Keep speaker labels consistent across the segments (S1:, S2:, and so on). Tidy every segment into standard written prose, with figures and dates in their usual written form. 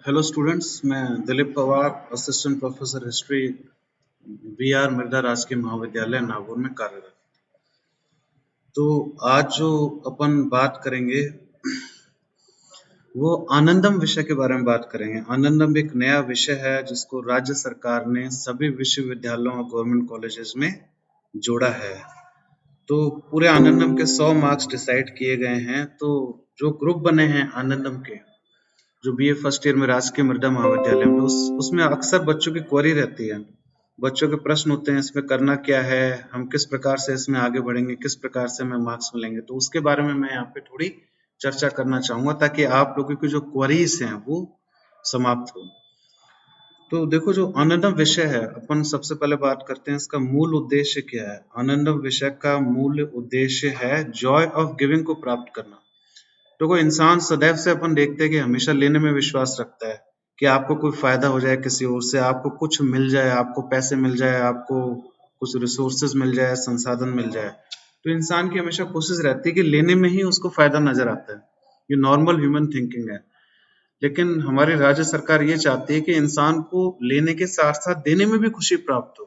S1: Hello students, मैं Dilip Pawar, assistant professor history, BR Mirdha राजकीय महाविद्यालय नागौर में कार्यरत। तो आज जो अपन बात करेंगे वो आनंदम विषय के बारे में बात करेंगे। आनंदम एक नया विषय है जिसको राज्य सरकार ने सभी विश्वविद्यालयों और गवर्नमेंट कॉलेजेस में जोड़ा है। तो पूरे आनंदम के 100 मार्क्स डिसाइड किए गए हैं। तो जो ग्रुप बने हैं आनंदम के, जो BA फर्स्ट ईयर में राजकीय मृदा महाविद्यालय में, उसमें अक्सर बच्चों की क्वेरी रहती है, बच्चों के प्रश्न होते हैं, इसमें करना क्या है, हम किस प्रकार से इसमें आगे बढ़ेंगे, किस प्रकार से हमें मार्क्स मिलेंगे। तो उसके बारे में मैं यहाँ पे थोड़ी चर्चा करना चाहूंगा ताकि आप लोगों की जो क्वेरीज हैं वो समाप्त हो। तो देखो, जो आनंदम विषय है, अपन सबसे पहले बात करते हैं इसका मूल उद्देश्य क्या है। आनंदम विषय का मूल उद्देश्य है जॉय ऑफ गिविंग को प्राप्त करना। तो कोई इंसान सदैव से अपन देखते हैं कि हमेशा लेने में विश्वास रखता है कि आपको कोई फायदा हो जाए, किसी ओर से आपको कुछ मिल जाए, आपको पैसे मिल जाए, आपको कुछ रिसोर्सेज मिल जाए, संसाधन मिल जाए। तो इंसान की हमेशा कोशिश रहती है कि लेने में ही उसको फायदा नजर आता है। ये नॉर्मल ह्यूमन थिंकिंग है। लेकिन हमारी राज्य सरकार ये चाहती है कि इंसान को लेने के साथ साथ देने में भी खुशी प्राप्त हो।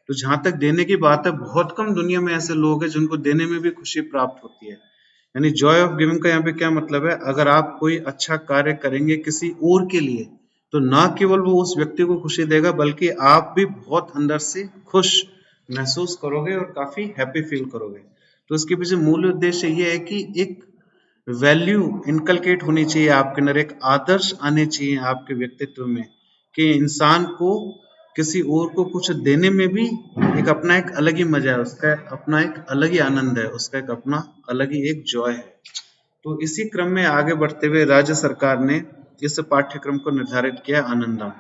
S1: तो जहां तक देने की बात है, बहुत कम दुनिया में ऐसे लोग हैं जिनको देने में भी खुशी प्राप्त होती है। यानी जॉय ऑफ गिविंग का यहाँ पे क्या मतलब है, अगर आप कोई अच्छा कार्य करेंगे किसी और के लिए, तो ना केवल वो उस व्यक्ति को खुशी देगा बल्कि आप भी बहुत अंदर से खुश महसूस करोगे और काफी हैप्पी फील करोगे। तो इसके पीछे मूल उद्देश्य ये है कि एक वैल्यू इनकलकेट होनी चाहिए आपके अंदर, एक आदर्श आने चाहिए आपके व्यक्तित्व में कि इंसान को किसी और को कुछ देने में भी एक अलग ही मजा है, उसका अपना एक अलग ही आनंद है, उसका एक अपना अलग ही एक जॉय है। तो इसी क्रम में आगे बढ़ते हुए राज्य सरकार ने इस पाठ्यक्रम को निर्धारित किया आनंदम।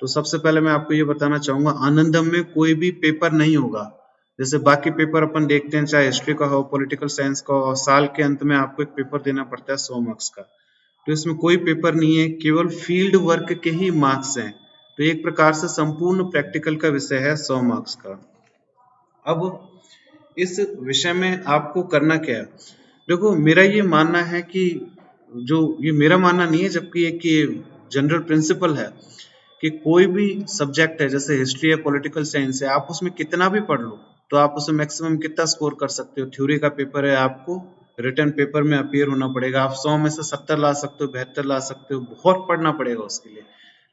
S1: तो सबसे पहले मैं आपको ये बताना चाहूंगा, आनंदम में कोई भी पेपर नहीं होगा। जैसे बाकी पेपर अपन देखते हैं, चाहे हिस्ट्री का हो, पॉलिटिकल साइंस का हो, साल के अंत में आपको एक पेपर देना पड़ता है 100 मार्क्स का। तो इसमें कोई पेपर नहीं है, केवल फील्ड वर्क के ही मार्क्स हैं। तो एक प्रकार से संपूर्ण प्रैक्टिकल का विषय है 100 मार्क्स का। अब इस विषय में आपको करना क्या है। देखो, मेरा ये मानना है कि जो ये मेरा मानना नहीं है, जबकि एक ये जनरल प्रिंसिपल है कि कोई भी सब्जेक्ट है, जैसे हिस्ट्री है, पॉलिटिकल साइंस है, आप उसमें कितना भी पढ़ लो तो आप उसमें मैक्सिमम कितना स्कोर कर सकते हो। थ्योरी का पेपर है, आपको रिटर्न पेपर में अपीयर होना पड़ेगा, आप 100 में से 70 ला सकते हो, 72 ला सकते हो, बहुत पढ़ना पड़ेगा उसके लिए।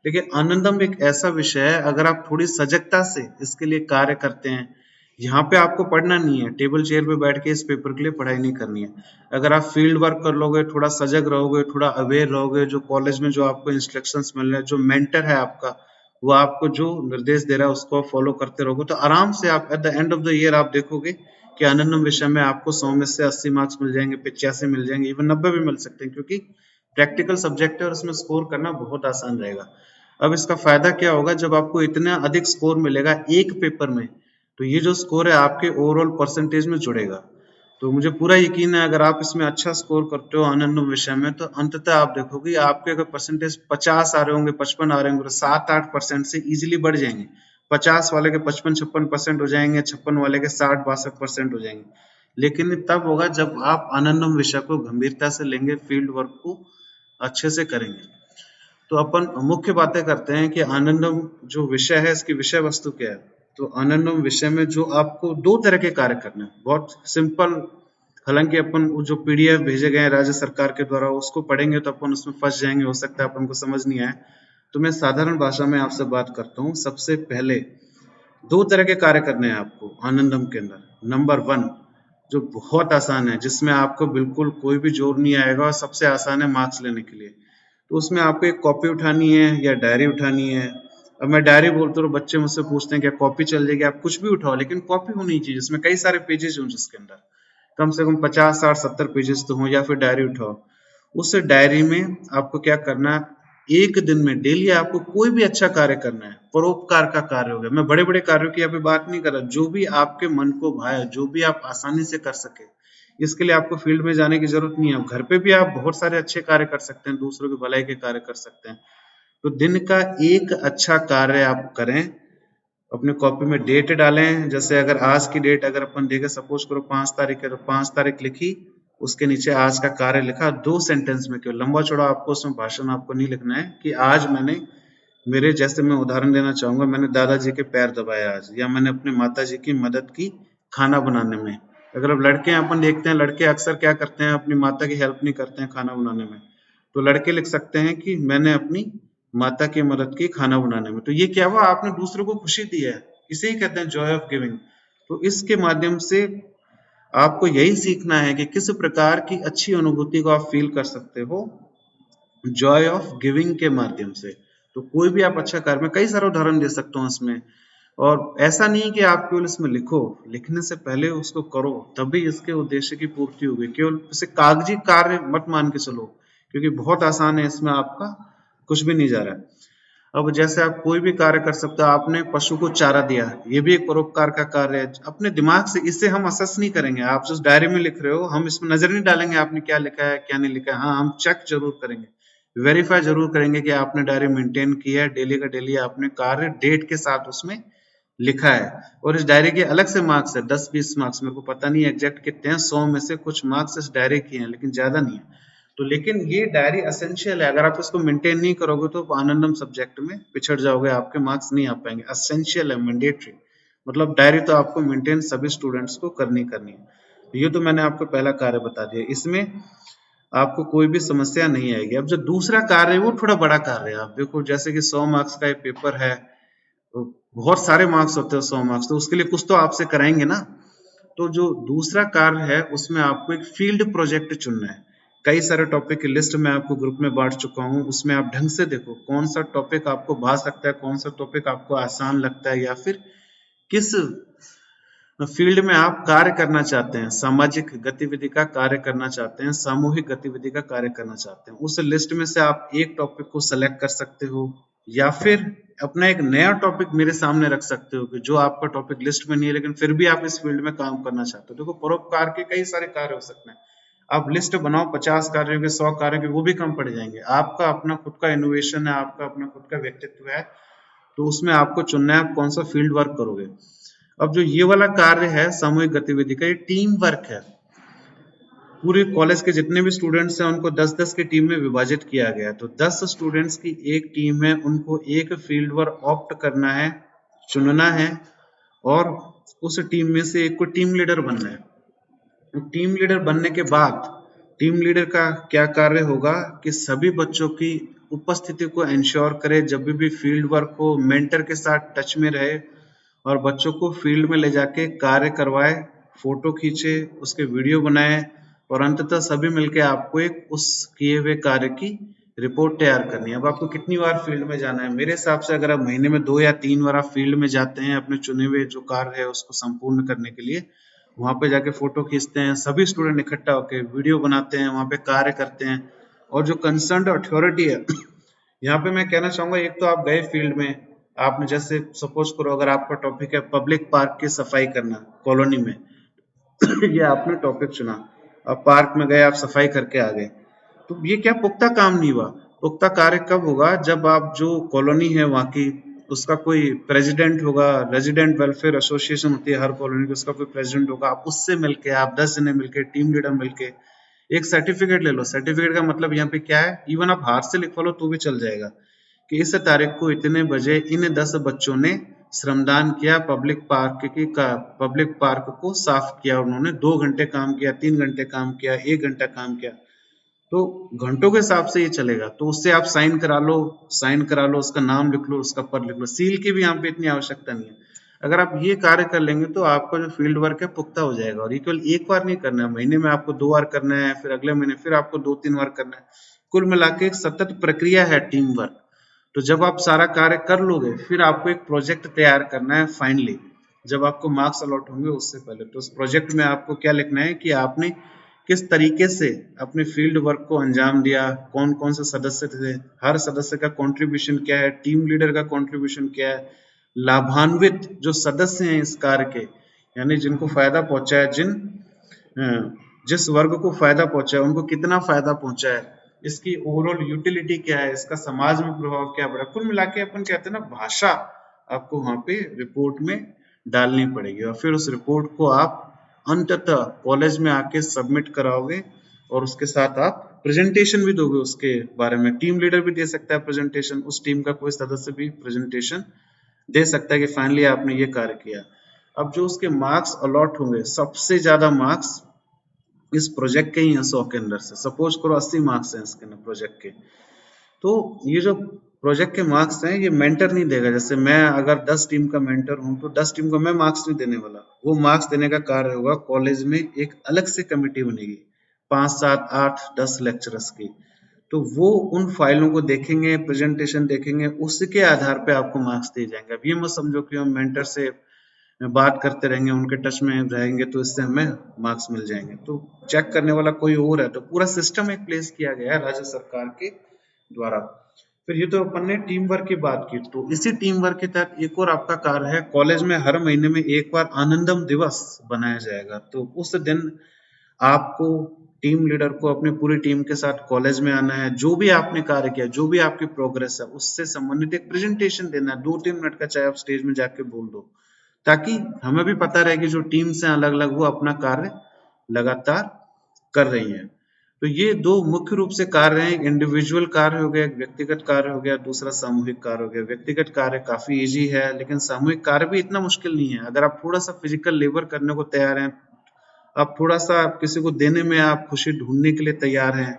S1: लेकिन आनंदम एक ऐसा विषय है, अगर आप थोड़ी सजगता से इसके लिए कार्य करते हैं, यहाँ पे आपको पढ़ना नहीं है, टेबल चेयर पे बैठ के इस पेपर के लिए पढ़ाई नहीं करनी है। अगर आप फील्ड वर्क कर लोगे, थोड़ा सजग रहोगे, थोड़ा अवेयर रहोगे, जो कॉलेज में जो आपको इंस्ट्रक्शंस मिल रहे हैं, जो मेंटर है आपका, वो आपको जो निर्देश दे रहा है उसको फॉलो करते रहोगे, तो आराम से आप at the end of the year आप देखोगे कि आनंदम विषय में आपको 100 में से 80 मार्क्स मिल जाएंगे, 85 मिल जाएंगे, इवन 90 भी मिल सकते हैं, क्योंकि प्रैक्टिकल सब्जेक्ट है और उसमें स्कोर करना बहुत आसान रहेगा। अब इसका फायदा क्या होगा, जब आपको इतना अधिक स्कोर मिलेगा एक पेपर में, तो ये जो स्कोर है आपके ओवरऑल परसेंटेज में जुड़ेगा। तो मुझे पूरा यकीन है, अगर आप इसमें अच्छा स्कोर करते हो आनंदम विषय में, तो अंततः आप देखोगे आपके अगर परसेंटेज 50 आ रहे होंगे, 55 आ रहे होंगे, तो 7-8% से इजीली बढ़ जाएंगे। 50 वाले के 55-56% हो जाएंगे, 56 वाले के 60-62% हो जाएंगे। लेकिन तब होगा जब आप आनंदम विषय को गंभीरता से लेंगे, फील्ड वर्क को अच्छे से करेंगे। तो अपन मुख्य बातें करते हैं कि आनंदम जो विषय है, इसकी विषय वस्तु क्या है। तो आनंदम विषय में जो आपको 2 तरह के कार्य करने हैं, बहुत सिंपल। हालांकि अपन जो PDF भेजे गए हैं राज्य सरकार के द्वारा, उसको पढ़ेंगे तो अपन उसमें फंस जाएंगे, हो सकता है अपन को समझ नहीं आए। तो मैं साधारण भाषा में आपसे बात करता हूँ। सबसे पहले 2 तरह के कार्य करने हैं आपको आनंदम के अंदर। नंबर 1 जो बहुत आसान है, जिसमें आपको बिल्कुल कोई भी जोर नहीं आएगा और सबसे आसान है मार्क्स लेने के लिए। तो उसमें आपको एक कॉपी उठानी है या डायरी उठानी है। अब मैं डायरी बोलता हूँ, बच्चे मुझसे पूछते हैं क्या कॉपी चल जाएगी। आप कुछ भी उठाओ, लेकिन कॉपी होनी चाहिए जिसमें कई सारे पेजेस हों, जिसके अंदर कम से कम 50-60-70 पेजेस तो हों, या फिर डायरी उठाओ। उस डायरी में आपको क्या करना है, एक दिन में डेली आपको कोई भी अच्छा कार्य करना है। परोपकार का कार्य हो गया, मैं बड़े बड़े कार्यों की यहाँ पे बात नहीं कर रहा, जो भी आपके मन को भाए, जो भी आप आसानी से कर सके। इसके लिए आपको फील्ड में जाने की जरूरत नहीं है, घर पे भी आप बहुत सारे अच्छे कार्य कर सकते हैं, दूसरों की भलाई के कार्य कर सकते हैं। तो दिन का एक अच्छा कार्य आप करें, अपने कॉपी में डेट डालें। जैसे अगर आज की डेट अगर अपन देखें, सपोज करो 5 तारीख है, तो 5 तारीख लिखी उसके नीचे आज का कार्य लिखा, 2 सेंटेंस में, केवल लंबा चौड़ा आपको उसमें भाषण आपको नहीं लिखना है कि आज मैंने मेरे, जैसे मैं उदाहरण देना चाहूंगा, मैंने दादाजी के पैर दबाए आज, या मैंने अपने माताजी की मदद की खाना बनाने में। अगर अब लड़के अपन देखते हैं, लड़के अक्सर क्या करते हैं, अपनी माता की हेल्प नहीं करते हैं खाना बनाने में, तो लड़के लिख सकते हैं कि मैंने अपनी माता की मदद की खाना बनाने में। तो ये क्या हुआ, आपने दूसरों को खुशी दी है, इसे ही कहते हैं जॉय ऑफ गिविंग। तो इसके माध्यम से आपको यही सीखना है कि किस प्रकार की अच्छी अनुभूति को आप फील कर सकते हो जॉय ऑफ गिविंग के माध्यम से। तो कोई भी आप अच्छा कार्य, मैं कई सारे उदाहरण दे सकता हूँ इसमें, और ऐसा नहीं कि आप केवल इसमें लिखो, लिखने से पहले उसको करो, तभी इसके उद्देश्य की पूर्ति होगी। केवल इसे कागजी कार्य मत मान के चलो, क्योंकि बहुत आसान है, इसमें आपका कुछ भी नहीं जा रहा है। अब जैसे आप कोई भी कार्य कर सकते हो, आपने पशु को चारा दिया, ये भी एक परोपकार का कार्य है। अपने दिमाग से इसे हम असेस नहीं करेंगे, आप जो डायरी में लिख रहे हो, हम इसमें नजर नहीं डालेंगे आपने क्या लिखा है क्या नहीं लिखा है। हाँ, हम चेक जरूर करेंगे, वेरीफाई जरूर करेंगे कि आपने डायरी मेंटेन किया है, डेली का डेली आपने कार्य डेट के साथ उसमें लिखा है। और इस डायरी के अलग से मार्क्स है, 10-20 मार्क्स, मेरे को पता नहीं है एग्जैक्ट कितने हैं, 100 में से कुछ मार्क्स इस डायरी के हैं, लेकिन ज्यादा नहीं है। तो लेकिन ये डायरी असेंशियल है, अगर आप इसको मेंटेन नहीं करोगे तो आनंदम सब्जेक्ट में पिछड़ जाओगे, आपके मार्क्स नहीं आ पाएंगे। असेंशियल है, मैंडेटरी, मतलब डायरी तो आपको मेंटेन सभी स्टूडेंट्स को करनी है। ये तो मैंने आपको पहला कार्य बता दिया, इसमें आपको कोई भी समस्या नहीं आएगी। अब जो दूसरा कार्य है वो थोड़ा बड़ा कार्य है। आप देखो, जैसे कि 100 मार्क्स का एक पेपर है, तो बहुत सारे मार्क्स होते हैं 100 मार्क्स, तो उसके लिए कुछ तो आपसे कराएंगे ना। तो जो दूसरा कार्य है उसमें आपको एक फील्ड प्रोजेक्ट चुनना है। कई सारे टॉपिक की लिस्ट मैं आपको ग्रुप में बांट चुका हूँ, उसमें आप ढंग से देखो कौन सा टॉपिक आपको भा सकता है, कौन सा टॉपिक आपको आसान लगता है, या फिर किस फील्ड में आप कार्य करना चाहते हैं, सामाजिक गतिविधि का कार्य करना चाहते हैं, सामूहिक गतिविधि का कार्य करना चाहते हैं। उस लिस्ट में से आप एक टॉपिक को सेलेक्ट कर सकते हो, या फिर अपना एक नया टॉपिक मेरे सामने रख सकते हो कि जो आपका टॉपिक लिस्ट में नहीं है, लेकिन फिर भी आप इस फील्ड में काम करना चाहते हो। देखो, परोपकार के कई सारे कार्य हो सकते हैं। आप लिस्ट बनाओ 50 कार्यों के, 100 कार्यों के, वो भी कम पड़ जाएंगे। आपका अपना खुद का इनोवेशन है, आपका अपना खुद का व्यक्तित्व है, तो उसमें आपको चुनना है आप कौन सा फील्ड वर्क करोगे। अब जो ये वाला कार्य है सामूहिक गतिविधि का, ये टीम वर्क है। पूरे कॉलेज के जितने भी स्टूडेंट्स हैं उनको 10-10 की टीम में विभाजित किया गया है। तो 10 स्टूडेंट्स की एक टीम है, उनको एक फील्ड वर्क ऑप्ट करना है, चुनना है, और उस टीम में से एक को टीम लीडर बनना है। टीम लीडर बनने के बाद टीम लीडर का क्या कार्य होगा कि सभी बच्चों की उपस्थिति को इंश्योर करे, जब भी फील्ड वर्क हो, मेंटर के साथ टच में रहे, और बच्चों को फील्ड में ले जाके कार्य करवाए, फोटो खींचे, उसके वीडियो बनाए, और अंततः सभी मिलके आपको एक उस किए हुए कार्य की रिपोर्ट तैयार करनी है। अब आपको कितनी बार फील्ड में जाना है? मेरे हिसाब से अगर आप महीने में 2 या 3 बार आप फील्ड में जाते हैं अपने चुने हुए जो कार्य है उसको संपूर्ण करने के लिए, वहां पे जाके फोटो खींचते हैं, सभी स्टूडेंट इकट्ठा होकर वीडियो बनाते हैं, वहां पे कार्य करते हैं, और जो कंसर्न अथॉरिटी है यहाँ पे मैं कहना चाहूंगा, एक तो आप गए फील्ड में, आपने जैसे सपोज करो अगर आपका टॉपिक है पब्लिक पार्क की सफाई करना कॉलोनी में ये आपने टॉपिक चुना, अब पार्क में गए, आप सफाई करके आ गए, तो ये क्या पुख्ता काम नहीं हुआ। पुख्ता कार्य कब होगा? जब आप जो कॉलोनी है वहां की, उसका कोई प्रेसिडेंट होगा, रेजिडेंट वेलफेयर एसोसिएशन होती है हर कॉलोनी की, उसका कोई प्रेसिडेंट होगा, आप उससे मिलके, आप 10 जने मिलके, टीम लीडर मिलके एक सर्टिफिकेट ले लो। सर्टिफिकेट का मतलब यहाँ पे क्या है, इवन आप हाथ से लिखवा लो तो भी चल जाएगा, कि इस तारीख को इतने बजे इन 10 बच्चों ने श्रमदान किया, पब्लिक पार्क को साफ किया, उन्होंने 2 घंटे काम किया, 3 घंटे काम किया, 1 घंटा काम किया, तो घंटों के हिसाब से ये चलेगा। तो उससे आप साइन करा लो, उसका नाम लिख लो, उसका पद लिख लो, सील की भी यहाँ पे इतनी आवश्यकता नहीं है। अगर आप ये कार्य कर लेंगे तो आपका जो फील्ड वर्क है पुख्ता हो जाएगा। और ये केवल एक बार नहीं करना है, महीने में आपको 2 बार करना है, फिर अगले महीने फिर आपको 2-3 बार करना है। कुल मिला के एक सतत प्रक्रिया है टीम वर्क। तो जब आप सारा कार्य कर लोगे, फिर आपको एक प्रोजेक्ट तैयार करना है फाइनली, जब आपको मार्क्स अलॉट होंगे उससे पहले। तो उस प्रोजेक्ट में आपको क्या लिखना है कि आपने किस तरीके से अपने फील्ड वर्क को अंजाम दिया, कौन कौन से सदस्य थे, हर सदस्य का कंट्रीब्यूशन क्या है, टीम लीडर का कंट्रीब्यूशन क्या है, लाभान्वित जो सदस्य हैं इस कार्य के, यानी जिनको फायदा पहुंचा है, जिस वर्ग को फायदा पहुंचा है उनको कितना फायदा पहुंचा है, इसकी ओवरऑल यूटिलिटी क्या है, इसका समाज में प्रभाव क्या पड़ा। कुल मिला के अपन कहते हैं ना, भाषा आपको वहां पे रिपोर्ट में डालनी पड़ेगी, और फिर उस रिपोर्ट को आप अंततः कॉलेज में आके सबमिट कराओगे। और उसके साथ आप प्रेजेंटेशन भी दोगे उसके बारे में। टीम लीडर भी दे सकता है प्रेजेंटेशन, उस टीम का कोई सदस्य भी प्रेजेंटेशन दे सकता है कि फाइनली आपने ये कार्य किया। अब जो उसके मार्क्स अलॉट होंगे, सबसे ज्यादा मार्क्स इस प्रोजेक्ट के ही हैं 100 के अंदर से। सपोज करो 80 मार्क्स हैं इसके अंदर प्रोजेक्ट के, तो ये जो प्रोजेक्ट के मार्क्स हैं ये मेंटर नहीं देगा। जैसे मैं अगर 10 टीम का मेंटर हूं तो 10 टीम को मैं मार्क्स नहीं देने वाला, वो मार्क्स देने का कार्य होगा कॉलेज में। एक अलग से कमेटी बनेगी 5, 7, 8, 10 लेक्चरर्स की, तो वो उन फाइलों को देखेंगे, प्रेजेंटेशन देखेंगे, उसके आधार पे आपको मार्क्स दिए जाएंगे। अब ये मत समझो कि हम मेंटर से बात करते रहेंगे, उनके टच में रहेंगे तो इससे हमें मार्क्स मिल जाएंगे। तो चेक करने वाला कोई और है। तो पूरा सिस्टम एक प्लेस किया गया है राज्य सरकार के द्वारा। फिर ये तो अपन ने टीम वर्क की बात की, तो इसी टीम वर्क के तहत एक और आपका कार्य है, कॉलेज में हर महीने में एक बार आनंदम दिवस बनाया जाएगा। तो उस दिन आपको टीम लीडर को अपनी पूरी टीम के साथ कॉलेज में आना है, जो भी आपने कार्य किया, जो भी आपकी प्रोग्रेस है, उससे संबंधित एक प्रेजेंटेशन देना है। 2-3 मिनट का, चाहे आप स्टेज में जाके बोल दो, ताकि हमें भी पता रहे कि जो टीम से अलग अलग वो अपना कार्य लगातार कर रही है। तो ये दो मुख्य रूप से कार्य हैं, इंडिविजुअल कार्य हो गया, एक व्यक्तिगत कार्य हो गया, दूसरा सामूहिक कार्य हो गया। व्यक्तिगत कार्य काफी इजी है, लेकिन सामूहिक कार्य भी इतना मुश्किल नहीं है। अगर आप थोड़ा सा फिजिकल लेबर करने को तैयार हैं, आप थोड़ा सा किसी को देने में आप खुशी ढूंढने के लिए तैयार हैं,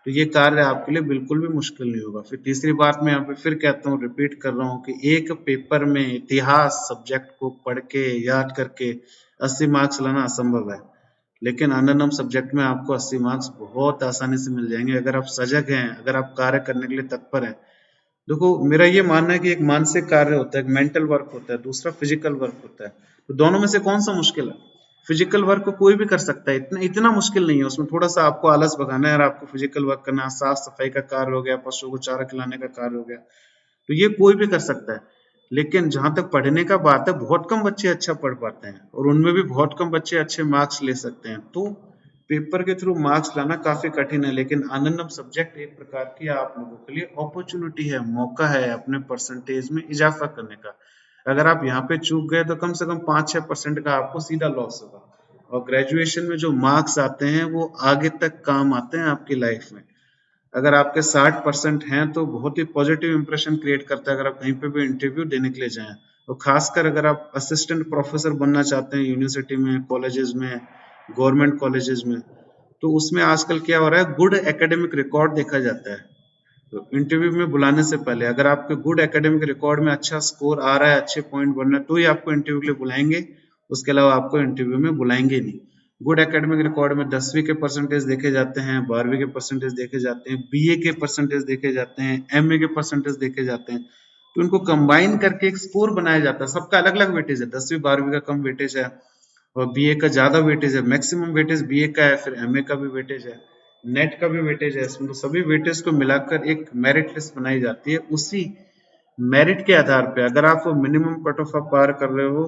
S1: तो ये कार्य आपके लिए बिल्कुल भी मुश्किल नहीं होगा। फिर तीसरी बात मैं यहाँ पे फिर कहता हूँ, रिपीट कर रहा हूँ, कि एक पेपर में इतिहास सब्जेक्ट को पढ़ के याद करके 80 मार्क्स लाना असंभव है, लेकिन आनंदम सब्जेक्ट में आपको 80 मार्क्स बहुत आसानी से मिल जाएंगे अगर आप सजग हैं, अगर आप कार्य करने के लिए तत्पर हैं। देखो, मेरा ये मानना है कि एक मानसिक कार्य होता है, एक मेंटल वर्क होता है, दूसरा फिजिकल वर्क होता है। तो दोनों में से कौन सा मुश्किल है? फिजिकल वर्क को कोई भी कर सकता है, इतना इतना मुश्किल नहीं है। उसमें थोड़ा सा आपको आलस भगाना है और आपको फिजिकल वर्क करना है। साफ सफाई का कार्य हो गया, पशुओं को चारा खिलाने का कार्य हो गया, तो ये कोई भी कर सकता है। लेकिन जहां तक पढ़ने का बात है, बहुत कम बच्चे अच्छा पढ़ पाते हैं, और उनमें भी बहुत कम बच्चे अच्छे मार्क्स ले सकते हैं। तो पेपर के थ्रू मार्क्स लाना काफी कठिन है, लेकिन आनंदम सब्जेक्ट एक प्रकार की आप लोगों के लिए अपॉर्चुनिटी है, मौका है अपने परसेंटेज में इजाफा करने का। अगर आप यहाँ पे चूक गए तो कम से कम 5-6% का आपको सीधा लॉस होगा। और ग्रेजुएशन में जो मार्क्स आते हैं वो आगे तक काम आते हैं आपकी लाइफ में। अगर आपके 60% हैं तो बहुत ही पॉजिटिव इंप्रेशन क्रिएट करता है अगर आप कहीं पे भी इंटरव्यू देने के लिए जाएं। और खासकर अगर आप असिस्टेंट प्रोफेसर बनना चाहते हैं यूनिवर्सिटी में, कॉलेजेस में, गवर्नमेंट कॉलेजेस में, तो उसमें आजकल क्या हो रहा है, गुड एकेडमिक रिकॉर्ड देखा जाता है। तो इंटरव्यू में बुलाने से पहले अगर आपके गुड एकेडमिक रिकॉर्ड में अच्छा स्कोर आ रहा है, अच्छे पॉइंट बन रहे हैं, तो ही आपको इंटरव्यू के लिए बुलाएंगे। उसके अलावा आपको इंटरव्यू में बुलाएंगे नहीं। गुड एकेडमिक रिकॉर्ड में 10वीं के परसेंटेज देखे जाते हैं, 12वीं के परसेंटेज देखे जाते हैं, बीए के परसेंटेज देखे जाते हैं, एमए के परसेंटेज देखे जाते हैं। तो इनको कंबाइन करके एक स्कोर बनाया जाता है। सबका अलग अलग वेटेज है, 10वीं 12वीं का कम वेटेज है और बीए का ज्यादा वेटेज है। मैक्सिमम वेटेज बीए का है, फिर एमए का भी वेटेज है, नेट का भी वेटेज है। इसमें तो सभी वेटेज को मिलाकर एक मेरिट लिस्ट बनाई जाती है। उसी मेरिट के आधार पे अगर आप मिनिमम कट ऑफ पार कर रहे हो,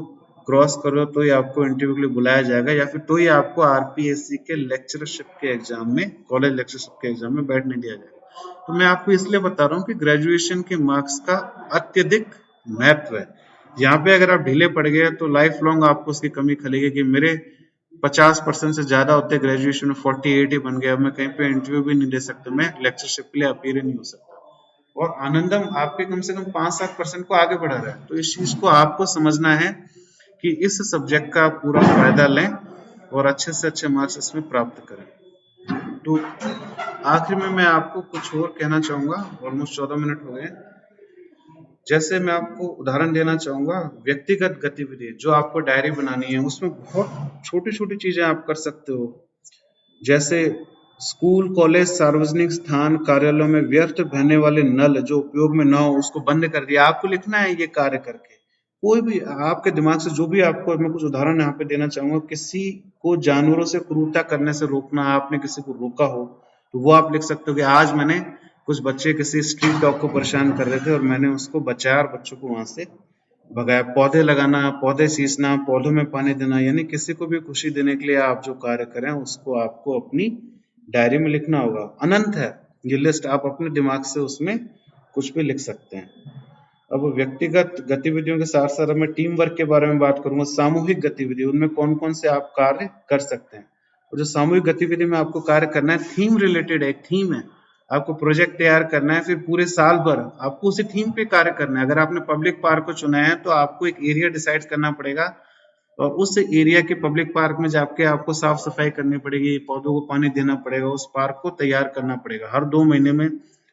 S1: क्रॉस कर रहे हो, तो ही आपको इंटरव्यू के लिए बुलाया जाएगा, या फिर तो ही आपको आरपीएससी के लेक्चरशिप के एग्जाम में, कॉलेज लेक्चरशिप के एग्जाम में बैठने दिया जाएगा। तो मैं आपको इसलिए बता रहा हूँ कि ग्रेजुएशन के मार्क्स का अत्यधिक महत्व है। यहाँ पे अगर आप ढीले पड़ गए तो लाइफ लॉन्ग आपको उसकी कमी खलेगी कि मेरे 50% से ज्यादा होते ग्रेजुएशन में 48 ही बन गया, मैं कहीं पे इंटरव्यू भी नहीं दे सकता, मैं लेक्चरशिप के लिए अपीयर ही नहीं हो सकता। और आनंदम आपके कम से कम 5-7% को आगे बढ़ा रहा है। तो इस चीज को आपको समझना है कि इस सब्जेक्ट का पूरा फायदा लें और अच्छे से अच्छे मार्क्स इसमें प्राप्त करें। तो आखिर में मैं आपको कुछ और कहना चाहूंगा, ऑलमोस्ट 14 मिनट हो गए। जैसे मैं आपको उदाहरण देना चाहूंगा, व्यक्तिगत गतिविधि जो आपको डायरी बनानी है, उसमें बहुत छोटी छोटी चीजें आप कर सकते हो। जैसे स्कूल, कॉलेज, सार्वजनिक स्थान, कार्यालयों में व्यर्थ बहने वाले नल जो उपयोग में ना हो उसको बंद कर दिया। आपको लिखना है ये कार्य करके। कोई भी आपके दिमाग से जो भी आपको, मैं कुछ उदाहरण यहाँ पे देना चाहूंगा, किसी को जानवरों से क्रूरता करने से रोकना, आपने किसी को रोका हो तो वो आप लिख सकते हो कि आज मैंने, कुछ बच्चे किसी स्ट्रीट डॉग को परेशान कर रहे थे और मैंने उसको बचाया और बच्चों को वहां से भगाया। पौधे लगाना, पौधे सींचना, पौधों में पानी देना, यानी किसी को भी खुशी देने के लिए आप जो कार्य करें उसको आपको अपनी डायरी में लिखना होगा। अनंत है ये लिस्ट, आप अपने दिमाग से उसमें कुछ भी लिख सकते हैं। अब व्यक्तिगत गतिविधियों के साथ साथ मैं टीम वर्क के बारे में बात करूंगा। सामूहिक गतिविधि, उनमें कौन कौन से आप कार्य कर सकते हैं। और जो सामूहिक गतिविधि में आपको कार्य करना है, थीम रिलेटेड है, एक थीम है, आपको प्रोजेक्ट तैयार करना है, फिर पूरे साल भर आपको उसी थीम पे कार्य करना है। अगर आपने पब्लिक पार्क को चुना है तो आपको एक एरिया डिसाइड करना पड़ेगा और उस एरिया के पब्लिक पार्क में जाके आपको साफ सफाई करनी पड़ेगी, पौधों को पानी देना पड़ेगा, उस पार्क को तैयार करना पड़ेगा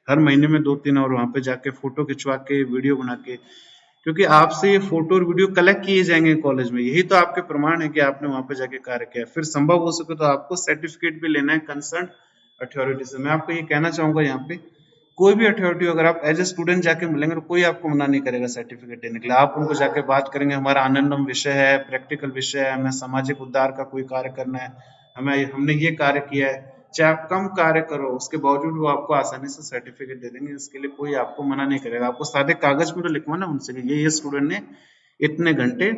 S1: हर महीने में 2-3 और वहां पे जाके फोटो खिंचवा के, वीडियो बना के, क्योंकि आपसे ये फोटो और वीडियो कलेक्ट किए जाएंगे कॉलेज में, यही तो आपके प्रमाण है कि आपने वहां पे जाके कार्य किया। फिर संभव हो सके तो आपको सर्टिफिकेट भी लेना है कंसर्न अथॉरिटी से। मैं आपको ये कहना चाहूंगा, यहाँ पे कोई भी अथॉरिटी अगर आप एज ए स्टूडेंट जाके मिलेंगे तो कोई आपको मना नहीं करेगा सर्टिफिकेट देने के लिए। आप उनको जाके बात करेंगे, हमारा आनंदम विषय है, प्रैक्टिकल विषय है, हमें सामाजिक उद्धार का कोई कार्य करना है, हमने ये कार्य किया है, चाहे आप कम कार्य करो उसके बावजूद वो आपको आसानी से सर्टिफिकेट दे देंगे। इसके लिए कोई आपको मना नहीं करेगा। आपको सादे कागज में तो लिखवाना उनसे कि ये स्टूडेंट ने इतने घंटे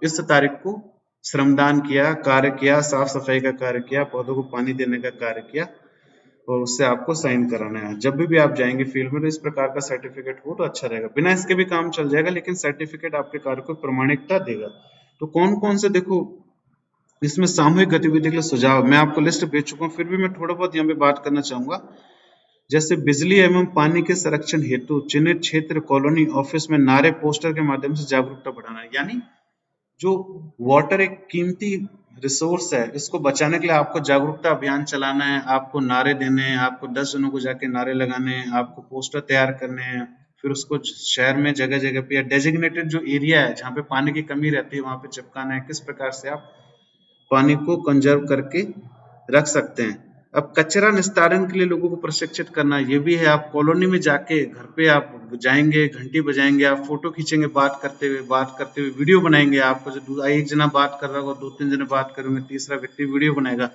S1: इस तारीख को श्रमदान किया, कार्य किया, साफ सफाई का कार्य किया, पौधों को पानी देने का कार्य किया, और उससे आपको साइन कराना है। जब भी आप जाएंगे फील्ड में तो इस प्रकार का सर्टिफिकेट हो तो अच्छा रहेगा। बिना इसके भी काम चल जाएगा, लेकिन सर्टिफिकेट आपके कार्य को प्रमाणिकता देगा। तो कौन कौन से देखो इसमें सामूहिक गतिविधि के लिए सुझाव मैं आपको लिस्ट भेज चुका हूँ, फिर भी मैं थोड़ा बहुत यहाँ पे बात करना चाहूंगा। जैसे बिजली एवं पानी के संरक्षण हेतु चिन्हित क्षेत्र, कॉलोनी, ऑफिस में नारे, पोस्टर के माध्यम से जागरूकता बढ़ाना है। यानी जो वाटर एक कीमती रिसोर्स है, इसको बचाने के लिए आपको जागरूकता अभियान चलाना है, आपको नारे देने हैं, आपको 10 जनों को जाके नारे लगाने हैं, आपको पोस्टर तैयार करने हैं, फिर उसको शहर में जगह जगह पे या डेजिग्नेटेड जो एरिया है जहाँ पे पानी की कमी रहती है वहां पे चिपकाना है। किस प्रकार से आप पानी को कंजर्व करके रख सकते हैं। अब कचरा निस्तारण के लिए लोगों को प्रशिक्षित करना, ये भी है। आप कॉलोनी में जाके घर पे आप जाएंगे, घंटी बजाएंगे, आप फोटो खींचेंगे बात करते हुए वीडियो बनाएंगे। आपको जो एक जना बात कर रहा होगा, 2-3 जने बात करेंगे, तीसरा व्यक्ति वीडियो बनाएगा।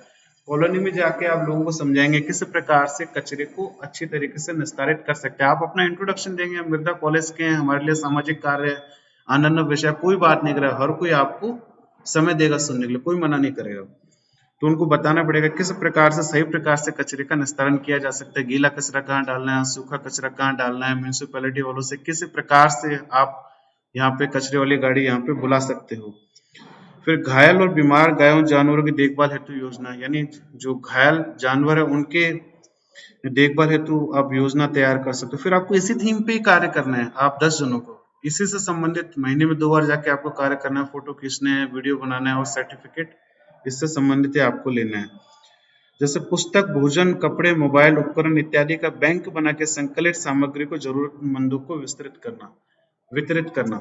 S1: कॉलोनी में जाके आप लोगों को समझाएंगे किस प्रकार से कचरे को अच्छी तरीके से निस्तारित कर सकते हैं। आप अपना इंट्रोडक्शन देंगे, हम मृदा कॉलेज के हैं, हमारे लिए सामाजिक कार्य आनंद विषय, कोई बात नहीं करेगा, हर कोई आपको समय देगा सुनने के लिए, कोई मना नहीं करेगा। तो उनको बताना पड़ेगा किस प्रकार से सही प्रकार से कचरे का निस्तारण किया जा सकता है, गीला कचरा कहाँ डालना है, सूखा कचरा कहाँ डालना है, म्यूनिसिपैलिटी वालों से किस प्रकार से आप यहाँ पे कचरे वाली गाड़ी यहाँ पे बुला सकते हो। फिर घायल और बीमार गायों जानवरों की देखभाल हेतु योजना, यानी जो घायल जानवर है उनके देखभाल हेतु आप योजना तैयार कर सकते हो। फिर आपको इसी थीम पे ही कार्य करना है, आप 10 जनों को इसी से संबंधित महीने में 2 बार जाके आपको कार्य करना है, फोटो खींचने हैं, वीडियो बनाना है और सर्टिफिकेट इससे संबंधित है आपको लेना है। जैसे पुस्तक, भोजन, कपड़े, मोबाइल, उपकरण इत्यादि का बैंक बना के संकलित सामग्री को जरूरतमंदों को वितरित करना,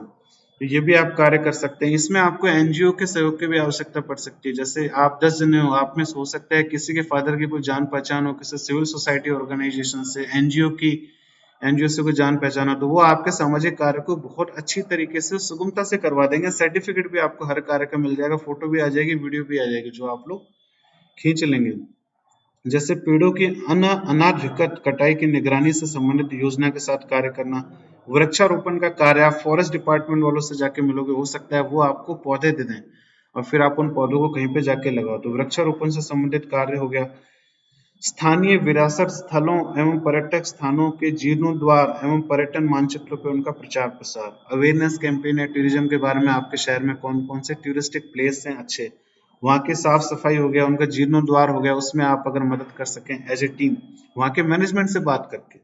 S1: तो ये भी आप कार्य कर सकते हैं। इसमें आपको एनजीओ के सहयोग की भी आवश्यकता पड़ सकती है। जैसे आप 10 जने हो, आप में हो सकता है किसी के फादर की कोई जान पहचान हो, किसी सिविल सोसाइटी ऑर्गेनाइजेशन से, एनजीओ से कोई जान पहचान हो, तो वो आपके सामाजिक कार्य को बहुत अच्छी तरीके से सुगमता से करवा देंगे। सर्टिफिकेट भी आपको हर कार्य का मिल जाएगा, फोटो भी आ जाएगी, वीडियो भी आ जाएगी, जो आप लोग खींच लेंगे। जैसे पेड़ों की अनाधिकृत कटाई की निगरानी से संबंधित योजना के साथ कार्य करना, वृक्षारोपण का कार्य आप फॉरेस्ट डिपार्टमेंट वालों से जाके मिलोगे, हो सकता है वो आपको पौधे दे दें और फिर आप उन पौधों को कहीं पे जाके लगाओ, तो वृक्षारोपण से संबंधित कार्य हो गया। स्थानीय विरासत स्थलों एवं पर्यटक स्थानों के जीर्णोद्धार एवं पर्यटन मानचित्रों पर उनका प्रचार प्रसार, अवेयरनेस कैंपेन है टूरिज्म के बारे में, आपके शहर में कौन कौन से टूरिस्टिक प्लेस हैं अच्छे, वहाँ की साफ सफाई हो गया, उनका जीर्णोद्धार हो गया, उसमें आप अगर मदद कर सकें एज ए टीम वहाँ के मैनेजमेंट से बात करके।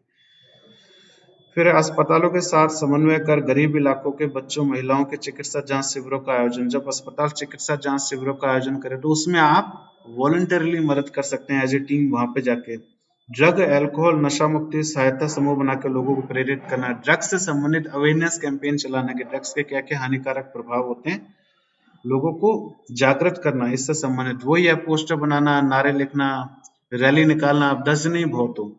S1: फिर अस्पतालों के साथ समन्वय कर गरीब इलाकों के बच्चों, महिलाओं के चिकित्सा जांच शिविरों का आयोजन, जब अस्पताल चिकित्सा जांच शिविरों का आयोजन करे तो उसमें आप वॉलंटरली मदद कर सकते हैं एज ए टीम वहां पे जाके। ड्रग, अल्कोहल, नशा मुक्ति सहायता समूह बनाकर लोगों को प्रेरित करना, ड्रग्स से संबंधित अवेयरनेस कैंपेन चलाना कि ड्रग्स के क्या क्या हानिकारक प्रभाव होते हैं, लोगों को जागृत करना इससे संबंधित। वही है पोस्टर बनाना, नारे लिखना, रैली निकालना, आप 10 नहीं बहुत हो।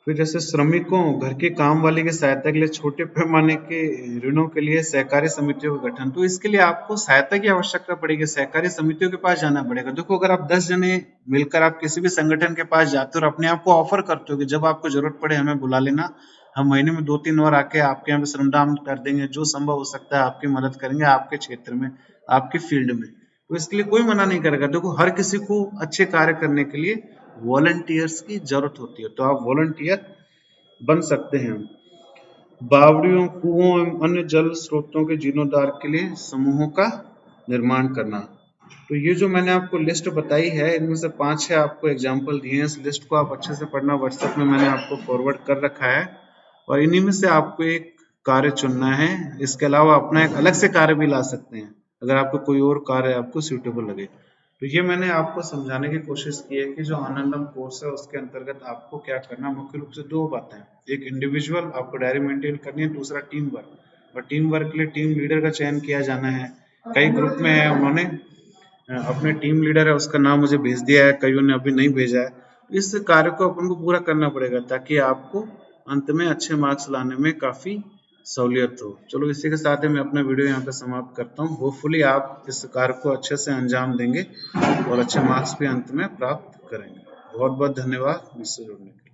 S1: फिर जैसे श्रमिकों, घर के काम वाले की सहायता के लिए छोटे पैमाने के ऋणों के लिए सहकारी समितियों का गठन, तो इसके लिए आपको सहायता की आवश्यकता पड़ेगी, सहकारी समितियों के पास जाना पड़ेगा। देखो अगर आप 10 जने मिलकर आप किसी भी संगठन के पास जाते हो और अपने आप को ऑफर करते हो कि जब आपको जरूरत पड़े हमें बुला लेना, हम महीने में 2-3 बार आके आपके यहाँ पे श्रमदान कर देंगे, जो संभव हो सकता है आपकी मदद करेंगे आपके क्षेत्र में, आपके फील्ड में, तो इसके लिए कोई मना नहीं करेगा। देखो हर किसी को अच्छे कार्य करने के लिए वॉलंटियर्स की जरूरत होती है, तो आप वॉलंटियर बन सकते हैं। बावड़ियों, कुओं एवं अन्य जल स्रोतों के जीर्णोद्धार के लिए समूहों का निर्माण करना, तो ये जो मैंने आपको लिस्ट बताई है, इनमें से 5-6 आपको एग्जाम्पल दिए हैं। इस लिस्ट को आप अच्छे से पढ़ना, व्हाट्सएप में मैंने आपको फॉरवर्ड कर रखा है और इन्हीं में से आपको एक कार्य चुनना है। इसके अलावा अपना एक अलग से कार्य भी ला सकते हैं अगर आपको कोई और कार्य आपको सूटेबल लगे। तो ये मैंने आपको समझाने की कोशिश की है कि जो आनंदम कोर्स है उसके अंतर्गत आपको क्या करना, मुख्य रूप से 2 बातें हैं। एक इंडिविजुअल आपको डायरी मेंटेन करनी है, दूसरा टीम वर्क। और टीम वर्क के लिए टीम लीडर का चयन किया जाना है। कई ग्रुप में है, उन्होंने अपने टीम लीडर है उसका नाम मुझे भेज दिया है, कईयों ने अभी नहीं भेजा है। इस कार्य को अपन को पूरा करना पड़ेगा ताकि आपको अंत में अच्छे मार्क्स लाने में काफी सहूलियत हो। चलो इसी के साथ ही मैं अपना वीडियो यहाँ पे समाप्त करता हूँ। होपफुली आप इस कार्य को अच्छे से अंजाम देंगे और अच्छे मार्क्स भी अंत में प्राप्त करेंगे। बहुत बहुत धन्यवाद मुझसे जुड़ने के लिए।